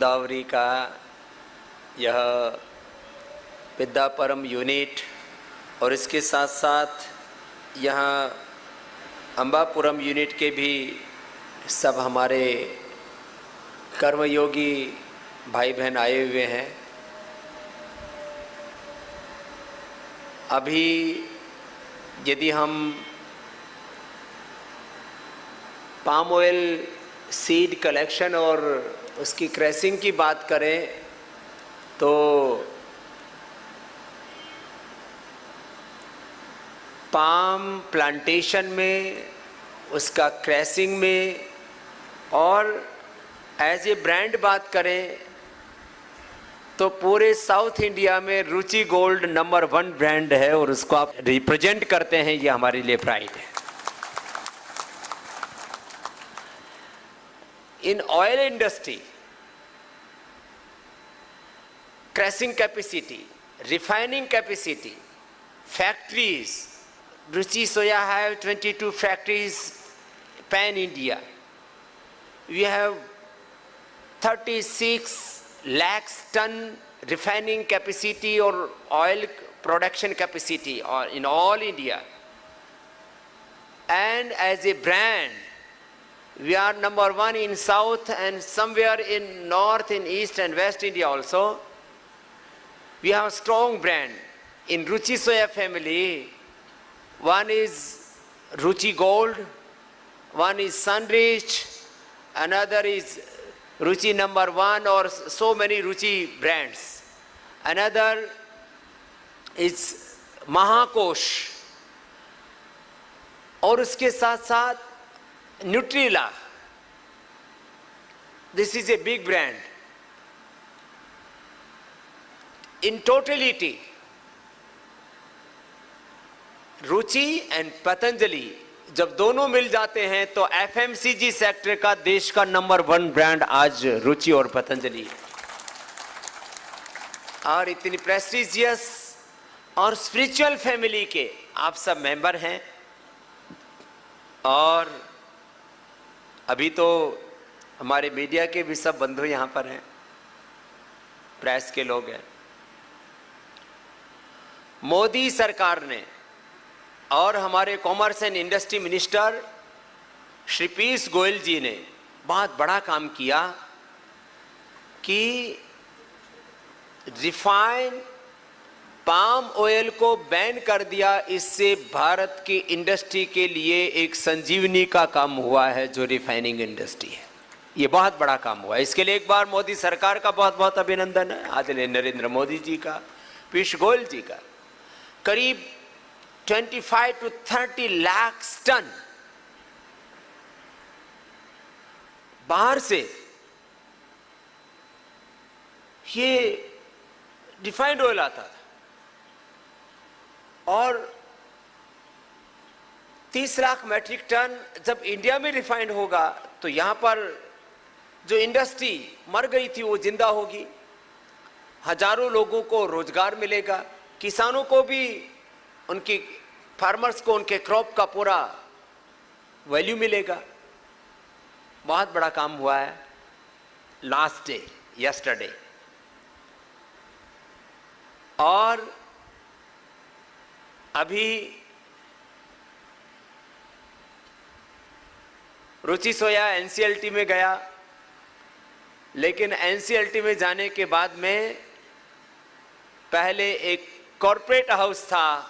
गोदावरी का यह विद्यापरम यूनिट और इसके साथ साथ यहाँ अम्बापुरम यूनिट के भी सब हमारे कर्मयोगी भाई बहन आए हुए हैं। अभी यदि हम पाम ऑयल सीड कलेक्शन और उसकी क्रैसिंग की बात करें तो पाम प्लांटेशन में, उसका क्रैसिंग में और एज ए ब्रांड बात करें तो पूरे साउथ इंडिया में रुचि गोल्ड नंबर 1 ब्रांड है और उसको आप रिप्रेजेंट करते हैं, ये हमारे लिए प्राइड है। In oil industry, crushing capacity, refining capacity, factories, Ruchi Soya have 22 factories pan India. We have 36 lakhs ton refining capacity or oil production capacity or in all India. And as a brand, we are number 1 in South and somewhere in North, in East and West India also. We have a strong brand in Ruchi Soya family. One is Ruchi Gold, one is Sunrich, another is Ruchi number 1 or so many Ruchi brands. Another is Mahakosh. और उसके साथ साथ Nutrila. This is a big brand. In totality, Ruchi and Patanjali जब दोनों मिल जाते हैं तो FMCG sector का देश का नंबर 1 ब्रांड आज रुचि और पतंजलि। और इतनी प्रेस्टिजियस और स्पिरिचुअल फैमिली के आप सब मेंबर हैं। और अभी तो हमारे मीडिया के भी सब बंधु यहां पर हैं, प्रेस के लोग हैं। मोदी सरकार ने और हमारे commerce and industry minister Shri Piyush Goyal ji ने बहुत बड़ा काम किया कि रिफाइंड पाम ऑयल को बैन कर दिया। इससे भारत की इंडस्ट्री के लिए एक संजीवनी का काम हुआ है, जो रिफाइनिंग इंडस्ट्री है। ये बहुत बड़ा काम हुआ है। इसके लिए एक बार मोदी सरकार का बहुत बहुत अभिनंदन है, आदरणीय नरेंद्र मोदी जी का, पीयूष गोयल जी का। करीब 25 to 30 लाख टन बाहर से ये रिफाइंड ऑयल आता था और 30 लाख मैट्रिक टन जब इंडिया में रिफाइंड होगा तो यहां पर जो इंडस्ट्री मर गई थी वो जिंदा होगी, हजारों लोगों को रोजगार मिलेगा, किसानों को भी, उनकी फार्मर्स को उनके क्रॉप का पूरा वैल्यू मिलेगा। बहुत बड़ा काम हुआ है। लास्ट डे यस्टरडे और अभी रुचि सोया एनसीएलटी में गया, लेकिन एनसीएलटी में जाने के बाद में पहले एक कॉर्पोरेट हाउस था।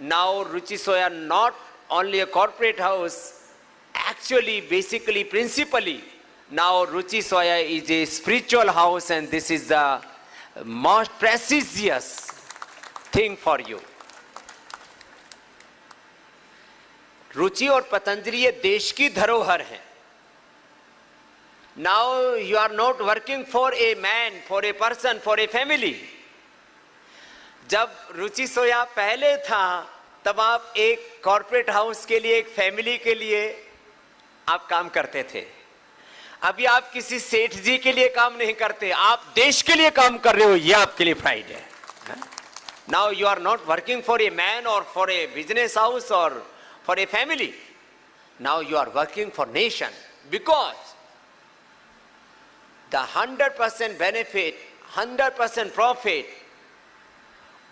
Now Ruchi Soya not only a corporate house, actually, basically, principally, now Ruchi Soya is a spiritual house and this is the most precious thing for you. रुचि और पतंजलि ये देश की धरोहर है। Now you are not working for a man, for a person, for a family. जब रुचि सोया पहले था तब आप एक कॉर्पोरेट हाउस के लिए, एक फैमिली के लिए आप काम करते थे। अभी आप किसी सेठ जी के लिए काम नहीं करते, आप देश के लिए काम कर रहे हो, ये आपके लिए प्राइड है। Now you are not working for a man और फॉर ए बिजनेस हाउस और for a family, now you are working for nation, because the 100% benefit, 100% profit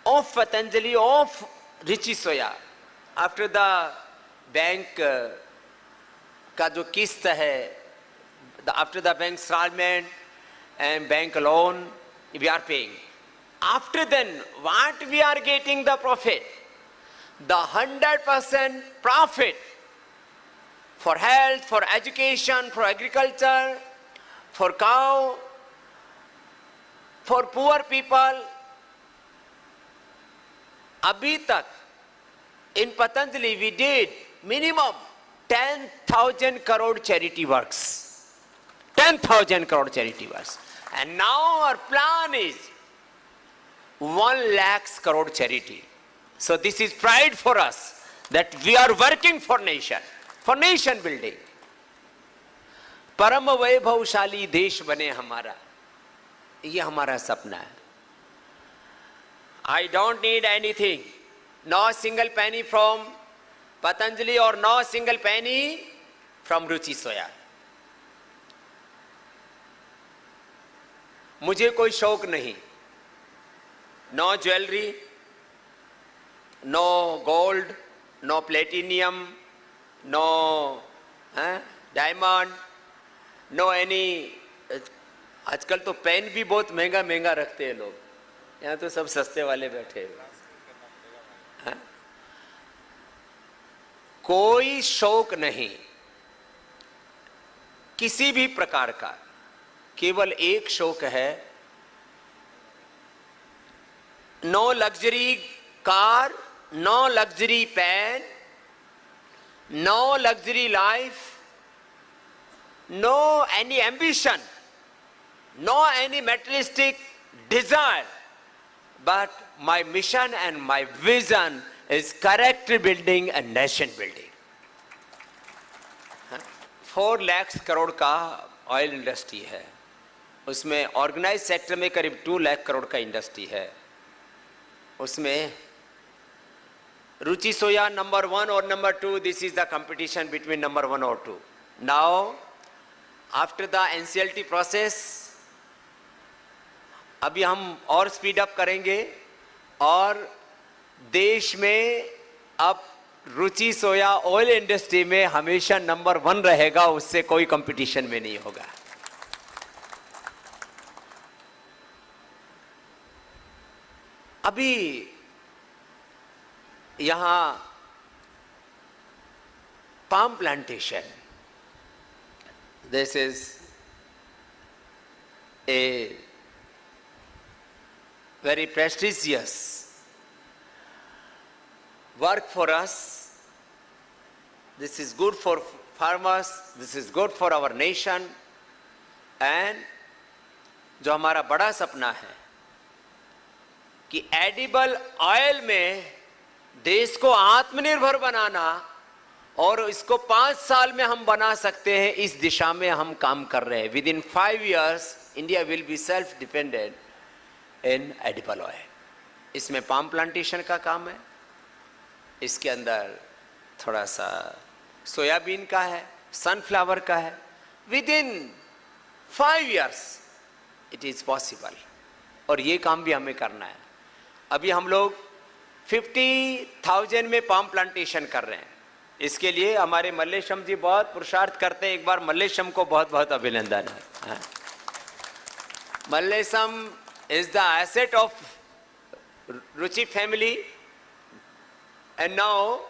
of Patanjali, of Ruchi Soya, after the bank का जो किस्त है, after the bank installment and bank loan, we are paying. After then, what we are getting the profit? The 100% profit for health, for education, for agriculture, for cow, for poor people. अभी तक in Patanjali we did minimum 10,000 crore charity works. 10,000 crore charity works. And now our plan is 1 lakh crore charity. So this is pride for us that we are working for nation building. परम वैभवशाली देश बने हमारा, ये हमारा सपना है. I don't need anything, no single penny from Patanjali or no single penny from Ruchi Soya. मुझे कोई शौक नहीं, no jewelry, no gold, no platinum, no diamond, no any. आजकल तो पेन भी बहुत महंगा महंगा रखते हैं लोग, यहाँ तो सब सस्ते वाले बैठे हैं. कोई शौक नहीं किसी भी प्रकार का, केवल एक शौक है. No luxury car, no luxury pen, no luxury life, no any ambition, no any materialistic desire, but my mission and my vision is character building and nation building. 4 lakh crore का ऑयल इंडस्ट्री है, उसमें ऑर्गेनाइज सेक्टर में करीब 2 लाख करोड़ का industry है. उसमें रुचि सोया number 1 और number 2, this is the competition between number 1 और 2. Now after the NCLT process अभी हम और स्पीड अप करेंगे और देश में अब रुचि सोया ऑयल इंडस्ट्री में हमेशा नंबर 1 रहेगा, उससे कोई कंपटीशन में नहीं होगा. अभी यहां palm plantation, this is a very prestigious work for us. This is good for farmers, this is good for our nation. And जो हमारा बड़ा सपना है कि एडिबल ऑयल में देश को आत्मनिर्भर बनाना, और इसको 5 साल में हम बना सकते हैं, इस दिशा में हम काम कर रहे हैं. Within 5 years India will be self dependent in edible oil. इसमें पाम प्लांटेशन का काम है, इसके अंदर थोड़ा सा सोयाबीन का है, सनफ्लावर का है. With in 5 years it is possible, और ये काम भी हमें करना है. अभी हम लोग 50,000 में पाम प्लांटेशन कर रहे हैं. इसके लिए हमारे मल्लेशम जी बहुत पुरुषार्थ करते हैं. एक बार मल्लेशम को बहुत बहुत अभिनंदन है. Mallesham is the asset of Ruchi family, and now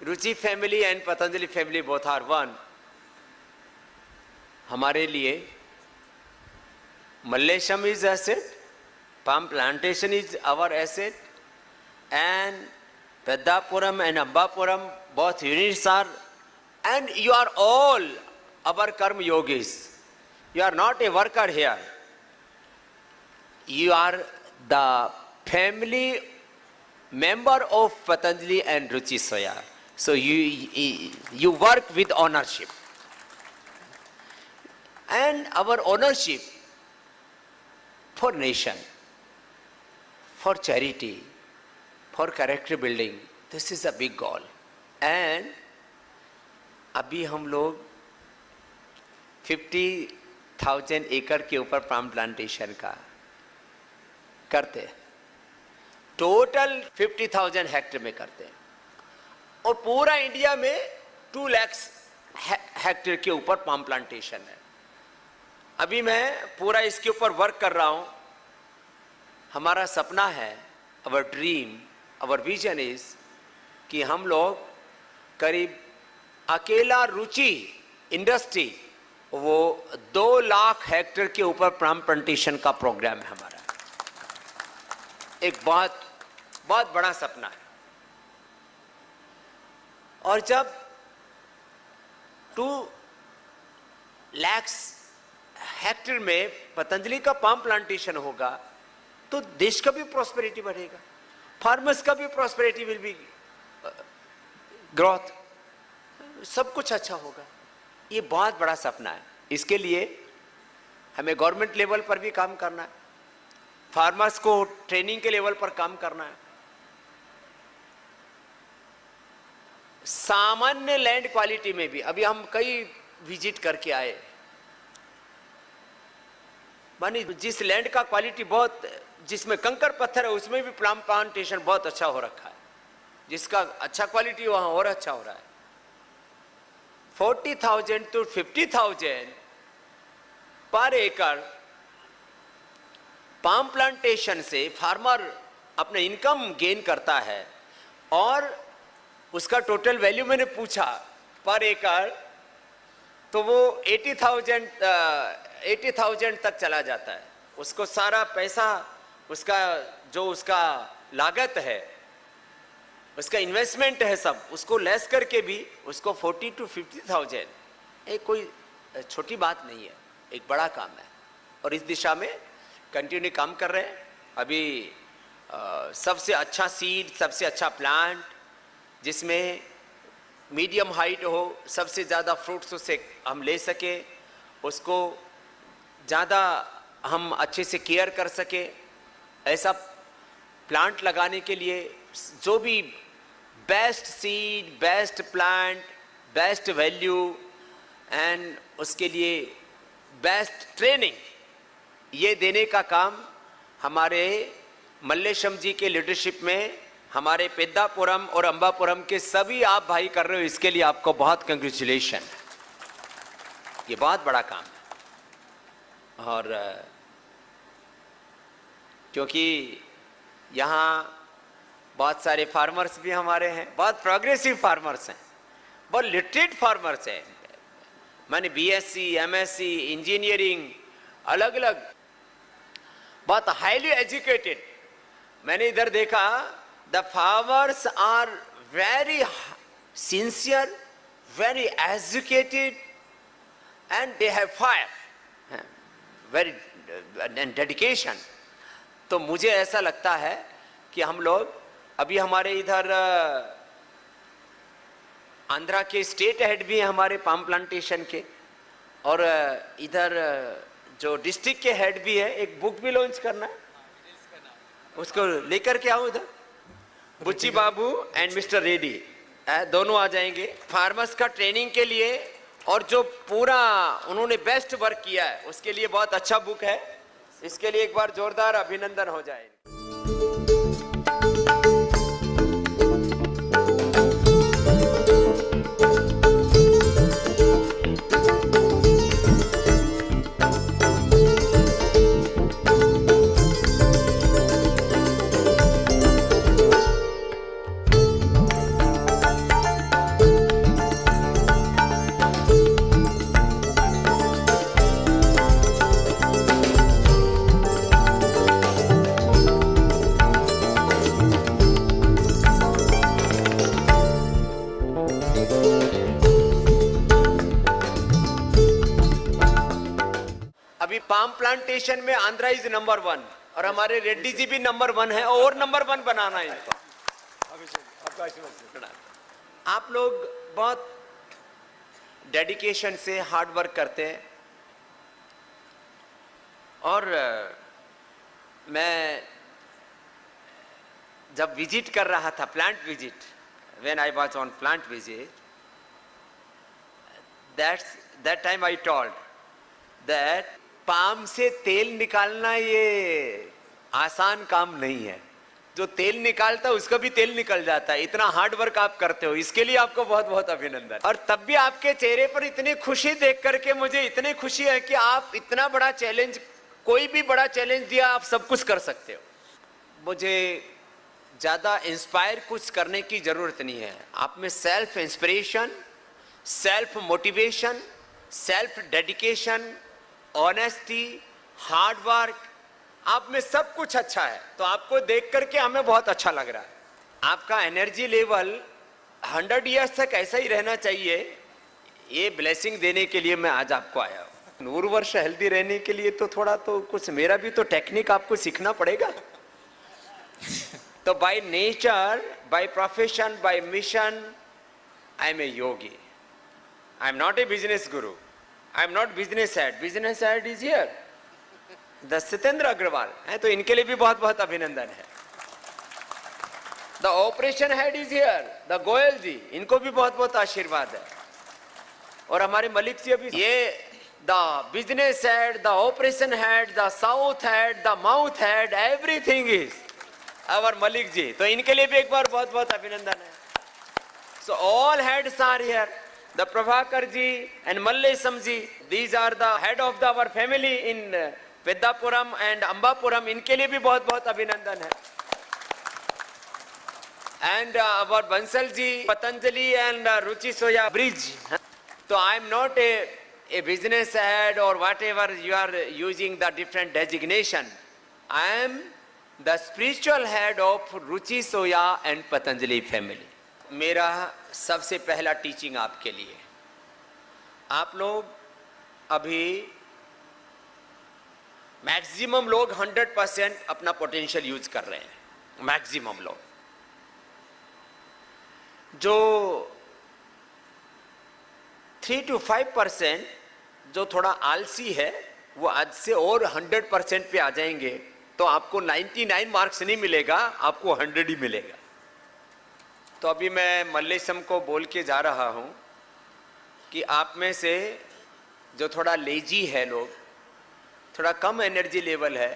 Ruchi family and Patanjali family both are one. हमारे लिए Mallesham is asset, palm plantation is our asset, and Pedapuram and Ambapuram both units are, and you are all our karma yogis. You are not a worker here. You are the family member of Patanjali and Ruchi Soya. So you work with ownership. And our ownership for nation, for charity, for character building, this is a big goal. And अभी हम लोग 50 50,000 एकड़ के ऊपर palm plantation का करते हैं, total 50,000 hectare में करते हैं, और पूरा इंडिया में 2 लाख हेक्टेयर के ऊपर पाम प्लांटेशन है। अभी मैं पूरा इसके ऊपर वर्क कर रहा हूं। हमारा सपना है, अवर ड्रीम, अवर विजन इज कि हम लोग करीब अकेला रुचि इंडस्ट्री वो 2 लाख हेक्टेयर के ऊपर पाम प्लांटेशन का प्रोग्राम है हमारा। एक बहुत बहुत बड़ा सपना है। और जब 2 लाख हेक्टेयर में पतंजलि का पाम प्लांटेशन होगा तो देश का भी प्रॉस्पेरिटी बढ़ेगा, फार्मर्स का भी प्रॉस्पेरिटी विल बी ग्रोथ, सब कुछ अच्छा होगा। ये बहुत बड़ा सपना है। इसके लिए हमें गवर्नमेंट लेवल पर भी काम करना है, फार्मर्स को ट्रेनिंग के लेवल पर काम करना है, सामान्य लैंड क्वालिटी में भी। अभी हम कई विजिट करके आए, मानी जिस लैंड का क्वालिटी बहुत, जिसमें कंकर पत्थर है उसमें भी पाम प्लांटेशन बहुत अच्छा हो रखा है, जिसका अच्छा क्वालिटी वहां और अच्छा हो रहा है। 40,000 to 50,000 पर एकड़ पाम प्लांटेशन से फार्मर अपना इनकम गेन करता है, और उसका टोटल वैल्यू मैंने पूछा पर एकड़ तो वो 80,000 तक चला जाता है। उसको सारा पैसा, उसका जो उसका लागत है, उसका इन्वेस्टमेंट है, सब उसको लेस करके भी उसको 40 to 50,000 एक कोई छोटी बात नहीं है, एक बड़ा काम है। और इस दिशा में कंटिन्यू काम कर रहे हैं। अभी सबसे अच्छा सीड, सबसे अच्छा प्लांट जिसमें मीडियम हाइट हो, सबसे ज़्यादा फ्रूट्स उससे हम ले सके, उसको ज़्यादा हम अच्छे से केयर कर सके, ऐसा प्लांट लगाने के लिए जो भी best seed, best plant, best value and उसके लिए बेस्ट ट्रेनिंग, ये देने का काम हमारे मल्लेशम जी के लीडरशिप में हमारे पेद्दापुरम और अंबापुरम के सभी आप भाई कर रहे हो। इसके लिए आपको बहुत कंग्रेचुलेशन। ये बहुत बड़ा काम है। और क्योंकि यहाँ बहुत सारे फार्मर्स भी हमारे हैं, बहुत प्रोग्रेसिव फार्मर्स हैं, बहुत लिटरेट फार्मर्स हैं, मैंने बीएससी, एमएससी, इंजीनियरिंग, अलग अलग, बहुत हाईली एजुकेटेड। मैंने इधर देखा, the farmers are very sincere, very educated and they have fire, very dedication. तो मुझे ऐसा लगता है कि हम लोग अभी हमारे इधर आंध्रा के स्टेट हेड भी हैं हमारे पाम प्लांटेशन के, और इधर जो डिस्ट्रिक्ट के हेड भी है। एक बुक भी लॉन्च करना है, उसको लेकर के आओ इधर। बुच्ची बाबू एंड मिस्टर रेड्डी दोनों आ जाएंगे फार्मर्स का ट्रेनिंग के लिए, और जो पूरा उन्होंने बेस्ट वर्क किया है उसके लिए बहुत अच्छा बुक है। इसके लिए एक बार जोरदार अभिनंदन हो जाए। पाम प्लांटेशन में आंध्रा इज नंबर 1 और हमारे रेड्डी जी भी नंबर 1 है, और नंबर 1 बनाना है इनको। आप लोग बहुत डेडिकेशन से हार्ड वर्क करते हैं, और मैं जब विजिट कर रहा था, plant visit, when I was on plant visit, that time I told that palm से तेल निकालना ये आसान काम नहीं है। जो तेल निकालता है उसका भी तेल निकल जाता है। इतना हार्ड वर्क आप करते हो, इसके लिए आपको बहुत बहुत अभिनंदन। और तब भी आपके चेहरे पर इतनी खुशी देख करके मुझे इतनी खुशी है कि आप इतना बड़ा चैलेंज, कोई भी बड़ा चैलेंज दिया आप सब कुछ कर सकते हो। मुझे ज्यादा इंस्पायर कुछ करने की जरूरत नहीं है। आप में self inspiration, self motivation, self dedication, honesty, hard work, आप में सब कुछ अच्छा है। तो आपको देख करके हमें बहुत अच्छा लग रहा है। आपका एनर्जी लेवल 100 इयर्स तक ऐसा ही रहना चाहिए, ये ब्लेसिंग देने के लिए मैं आज आपको आया हूँ। 100 वर्ष हेल्दी रहने के लिए तो थोड़ा तो कुछ मेरा भी तो टेक्निक आपको सीखना पड़ेगा। तो by nature, by profession, by mission, I am a yogi. I am not a business guru, I am not business head. Business head is here the Satyendra Agrawal है, तो इनके लिए भी बहुत बहुत अभिनंदन है। The operation head is here the Goyal ji, इनको भी बहुत बहुत आशीर्वाद है। और हमारे मलिक जी अभी ये the business head, the operation head, the south head, the mouth head, everything is our Malik ji. तो इनके लिए भी एक बार बहुत बहुत अभिनंदन है। So all heads are here, the Prabhakar ji and Mallesham ji, these are the head of the our family in Peddapuram and Ambapuram, इनके लिए भी बहुत बहुत अभिनंदन है। And our Bansal ji, Patanjali and Ruchi Soya bridge. तो I am not a business head और whatever you are using the different designation, I am the spiritual head of Ruchi Soya and Patanjali family. मेरा सबसे पहला टीचिंग आपके लिए, आप लोग अभी मैक्सिमम लोग 100% अपना पोटेंशियल यूज कर रहे हैं। मैक्सिमम लोग, जो 3 to 5% जो थोड़ा आलसी है, वो आज से और 100% पे आ जाएंगे तो आपको 99 मार्क्स नहीं मिलेगा, आपको 100 ही मिलेगा। तो अभी मैं मल्लेशम को बोल के जा रहा हूं कि आप में से जो थोड़ा लेजी है लोग, थोड़ा कम एनर्जी लेवल है,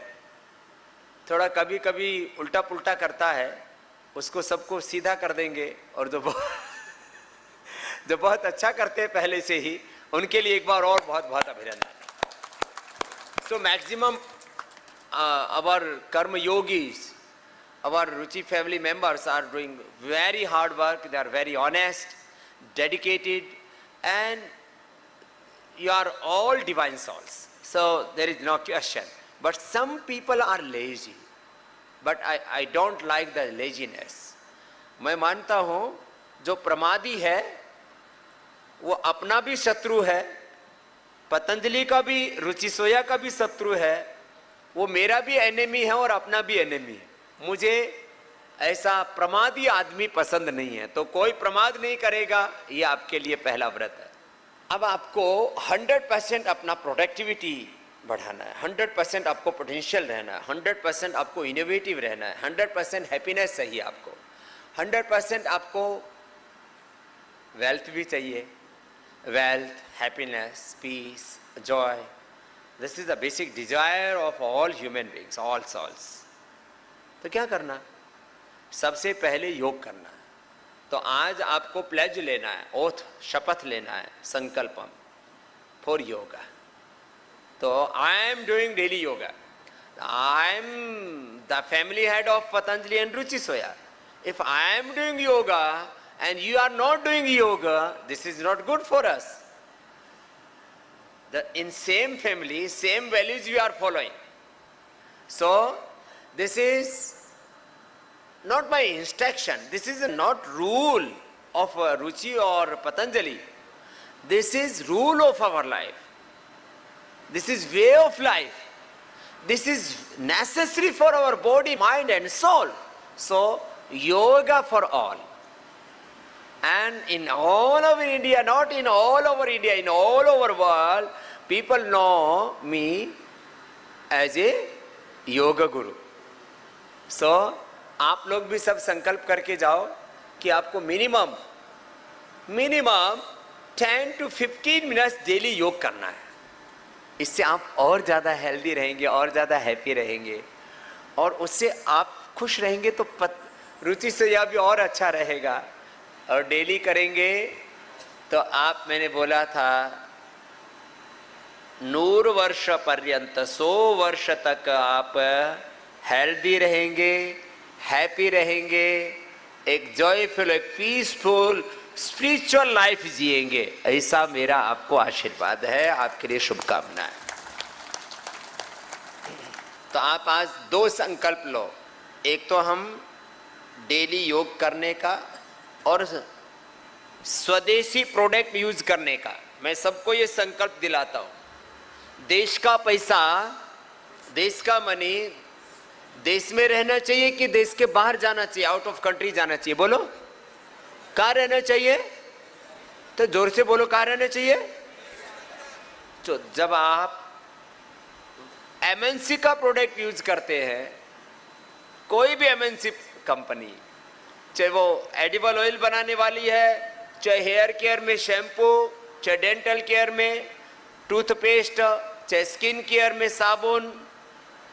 थोड़ा कभी कभी उल्टा पुल्टा करता है, उसको सबको सीधा कर देंगे। और जो बहुत अच्छा करते हैं पहले से ही, उनके लिए एक बार और बहुत बहुत अभिनंदन। So maximum our karma yogis, our Ruchi family members are doing very hard work, they are very honest, dedicated, and you are all divine souls, so there is no question. But some people are lazy, but I don't like the laziness. मैं मानता हूँ जो प्रमादी है वो अपना भी शत्रु है, पतंजलि का भी, रुचि सोया का भी शत्रु है, वो मेरा भी एनिमी है और अपना भी एनिमी है। मुझे ऐसा प्रमादी आदमी पसंद नहीं है। तो कोई प्रमाद नहीं करेगा, ये आपके लिए पहला व्रत है। अब आपको 100% अपना प्रोडक्टिविटी बढ़ाना है, 100% आपको पोटेंशियल रहना है, 100% आपको इनोवेटिव रहना है, 100% हैप्पीनेस चाहिए आपको, 100% आपको वेल्थ भी चाहिए। Wealth, happiness, peace, joy, this is the basic desire of all human beings, all souls. तो क्या करना? सबसे पहले योग करना है। तो आज आपको प्लेज लेना है, ओथ, शपथ लेना है, संकल्पम फॉर योगा। तो I am doing daily yoga, I am the family head of Patanjali and Ruchi Soya. If I am doing yoga and you are not doing yoga, this is not good for us. In same family, same values we are following. So this is not by instruction, this is not rule of Ruchi or Patanjali. This is rule of our life, this is way of life, this is necessary for our body, mind and soul. So yoga for all. And in all over India, not in all over India, in all over world, people know me as a yoga guru. So आप लोग भी सब संकल्प करके जाओ कि आपको minimum 10 to 15 minutes daily योग करना है। इससे आप और ज़्यादा हेल्दी रहेंगे, और ज़्यादा हैप्पी रहेंगे, और उससे आप खुश रहेंगे तो रुचि सोया भी और अच्छा रहेगा। और डेली करेंगे तो आप, मैंने बोला था 100 वर्ष पर्यंत, 100 वर्ष तक आप हेल्दी रहेंगे, हैप्पी रहेंगे, एक जॉयफुल, एक पीसफुल स्पिरिचुअल लाइफ जिएंगे। ऐसा मेरा आपको आशीर्वाद है, आपके लिए शुभकामनाएं। तो आप आज 2 संकल्प लो, एक तो हम डेली योग करने का और स्वदेशी प्रोडक्ट यूज करने का। मैं सबको ये संकल्प दिलाता हूँ, देश का पैसा, देश का मनी देश में रहना चाहिए कि देश के बाहर जाना चाहिए, आउट ऑफ कंट्री जाना चाहिए? बोलो, कहाँ रहना चाहिए? तो जोर से बोलो, कहाँ रहना चाहिए? तो जब आप एमएनसी का प्रोडक्ट यूज करते हैं, कोई भी एमएनसी कंपनी, चाहे वो एडिबल ऑयल बनाने वाली है, चाहे हेयर केयर में शैम्पू, चाहे डेंटल केयर में टूथपेस्ट, चाहे स्किन केयर में साबुन,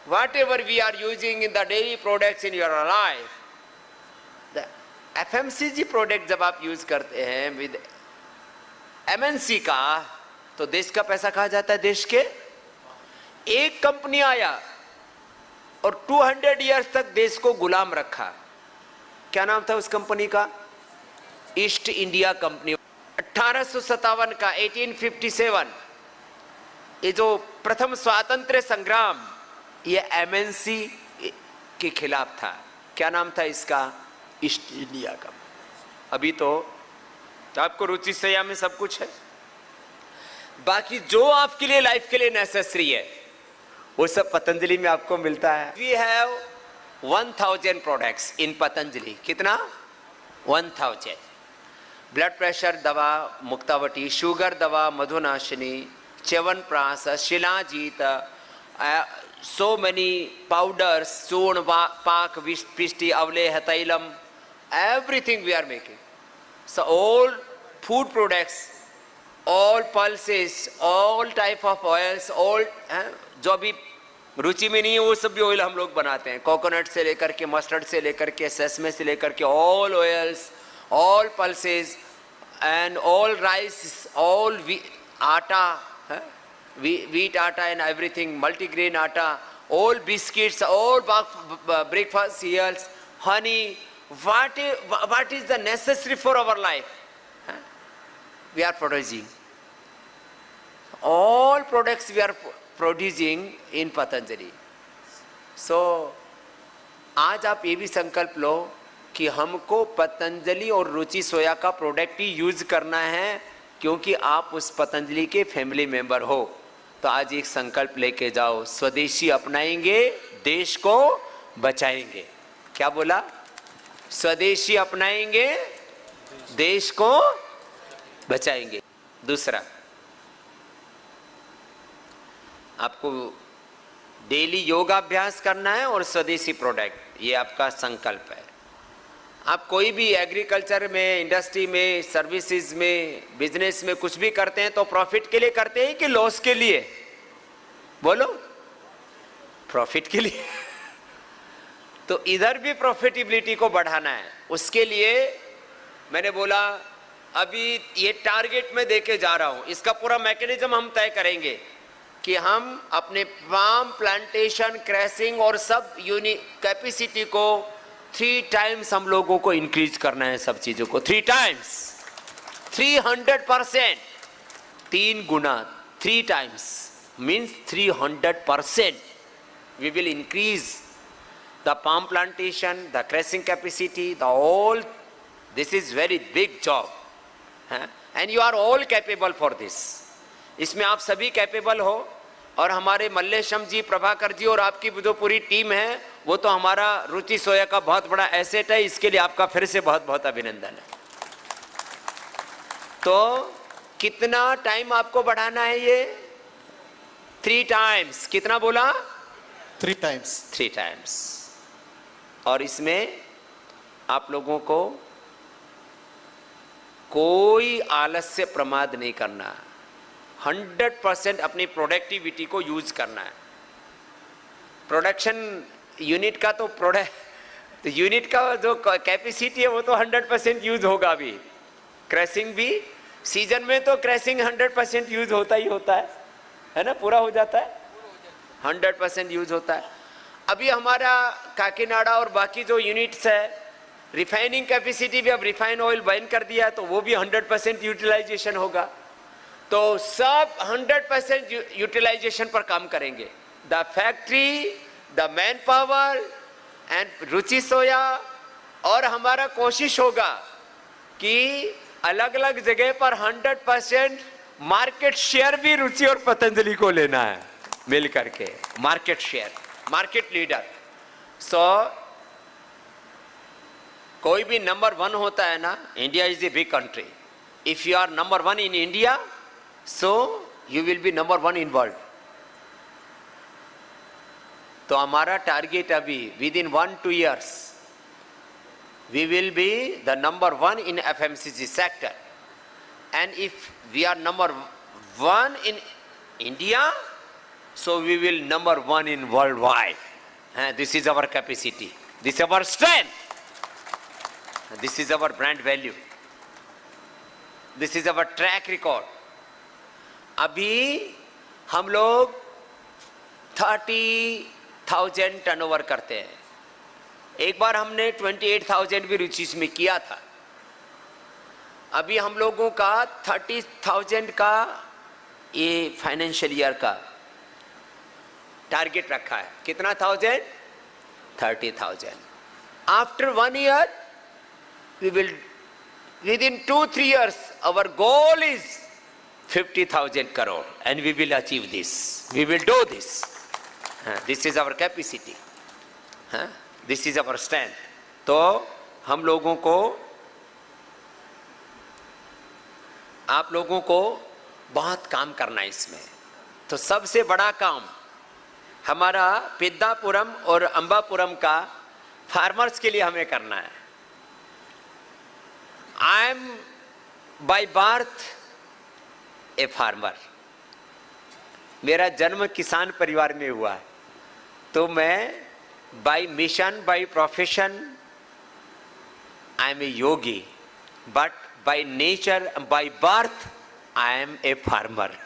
whatever we are using in the daily products in your life, the FMCG product जब आप यूज करते हैं विद एमएनसी का, तो देश का पैसा कहाँ जाता है? देश के। एक कंपनी आया और 200 इयर्स तक देश को गुलाम रखा। क्या नाम था उस कंपनी का? East India company. 1857 का 1857 ये जो प्रथम स्वातंत्र्य संग्राम, ये एमएनसी के खिलाफ था। क्या नाम था इसका? ईस्ट इंडिया का। अभी तो आपको रुचि सोया में सब कुछ है, बाकी जो आपके लिए लाइफ के लिए नेसेसरी है वो सब पतंजलि में आपको मिलता है। We have 1000 products in Patanjali. कितना? 1000। ब्लड प्रेशर दवा मुक्तावटी, शुगर दवा Madhunashini, chyawanprash, shilajit, so many powders, चूर्ण, पाक, पिष्टि, अवलेह, तैलम, everything we are making. So all food products, all pulses, all type of oils, all जो अभी रुचि में नहीं है वो सब भी ऑयल हम लोग बनाते हैं। कोकोनट से लेकर के, मस्टर्ड से लेकर के, सेसमे से लेकर के, all oils, all pulses and all rice, all आटा, wheat atta and everything, multigrain atta, all biscuits, all breakfast cereals, honey, what is the necessary for our life? We are producing. All products we are producing in Patanjali. So, आज आप ये भी संकल्प लो कि हमको पतंजलि और रुचि सोया का प्रोडक्ट ही use करना है, क्योंकि आप उस पतंजलि के फैमिली मेंबर हो। तो आज एक संकल्प लेके जाओ, स्वदेशी अपनाएंगे, देश को बचाएंगे। क्या बोला? स्वदेशी अपनाएंगे, देश को बचाएंगे। दूसरा, आपको डेली योगाभ्यास करना है और स्वदेशी प्रोडक्ट, ये आपका संकल्प है। आप कोई भी एग्रीकल्चर में, इंडस्ट्री में, सर्विसेज में, बिजनेस में कुछ भी करते हैं तो प्रॉफिट के लिए करते हैं कि लॉस के लिए? बोलो, प्रॉफिट के लिए। तो इधर भी प्रॉफिटेबिलिटी को बढ़ाना है। उसके लिए मैंने बोला अभी ये टारगेट में देके जा रहा हूं, इसका पूरा मैकेनिज्म हम तय करेंगे कि हम अपने पाम प्लांटेशन, क्रैसिंग और सब यूनिट कैपेसिटी को 3 टाइम्स हम लोगों को इंक्रीज करना है। सब चीजों को 3 times, 300%, 3 Guna, 3 times means 300%. We will increase the palm plantation, the crushing capacity, the all. This is very big job, and you are all capable for this. इसमें आप सभी कैपेबल हो, और हमारे मल्लेशम जी, प्रभाकर जी और आपकी जो पूरी टीम है वो तो हमारा रुचि सोया का बहुत बड़ा एसेट है। इसके लिए आपका फिर से बहुत बहुत अभिनंदन है। तो कितना टाइम आपको बढ़ाना है? ये 3 टाइम्स। कितना बोला? 3 टाइम्स। 3 टाइम्स। और इसमें आप लोगों को कोई आलस्य प्रमाद नहीं करना। 100% अपनी प्रोडक्टिविटी को यूज करना है। प्रोडक्शन यूनिट का तो यूनिट का जो कैपेसिटी है वो तो 100% यूज होगा। अभी क्रैशिंग भी सीजन में तो क्रैशिंग 100% यूज होता ही होता है ना, पूरा हो जाता है, 100% यूज होता है। अभी हमारा काकीनाडा और बाकी जो यूनिट्स है, रिफाइनिंग कैपेसिटी भी अब रिफाइन ऑयल बैन कर दिया तो वो भी 100% यूटिलाइजेशन होगा। तो सब 100% यूटिलाइजेशन पर काम करेंगे। The factory, the manpower and Ruchi Soya. और हमारा कोशिश होगा कि अलग अलग जगह पर 100% मार्केट शेयर भी रुचि और पतंजलि को लेना है मिल करके, market share, market leader. So कोई भी नंबर 1 होता है ना, India is a big country. If you are number 1 in India, so you will be number 1 in world. तो हमारा टारगेट अभी within 1-2 years we will be the number 1 in FMCG sector, and if we are number 1 in India, so we will number 1 in worldwide. This is our capacity, this is our strength, this is our brand value, this is our track record. अभी हम लोग 30,000 turnover करते हैं। एक बार हमने 28,000 भी रुचि में किया था। अभी हम लोगों का 30,000 का ये फाइनेंशियल ईयर का टारगेट रखा है। कितना 1000? 30,000। After 1 year we will, within 2-3 years our goal is 50,000 crore and we will achieve this, we will do this. This is our capacity, this is our strength. तो हम लोगों को, आप लोगों को बहुत काम करना है इसमें। तो सबसे बड़ा काम हमारा पेद्दापुरम और अंबापुरम का फार्मर्स के लिए हमें करना है। I am by birth a farmer, मेरा जन्म किसान परिवार में हुआ है। तो मैं by mission, by profession I am a yogi, but by nature, by birth I am a farmer.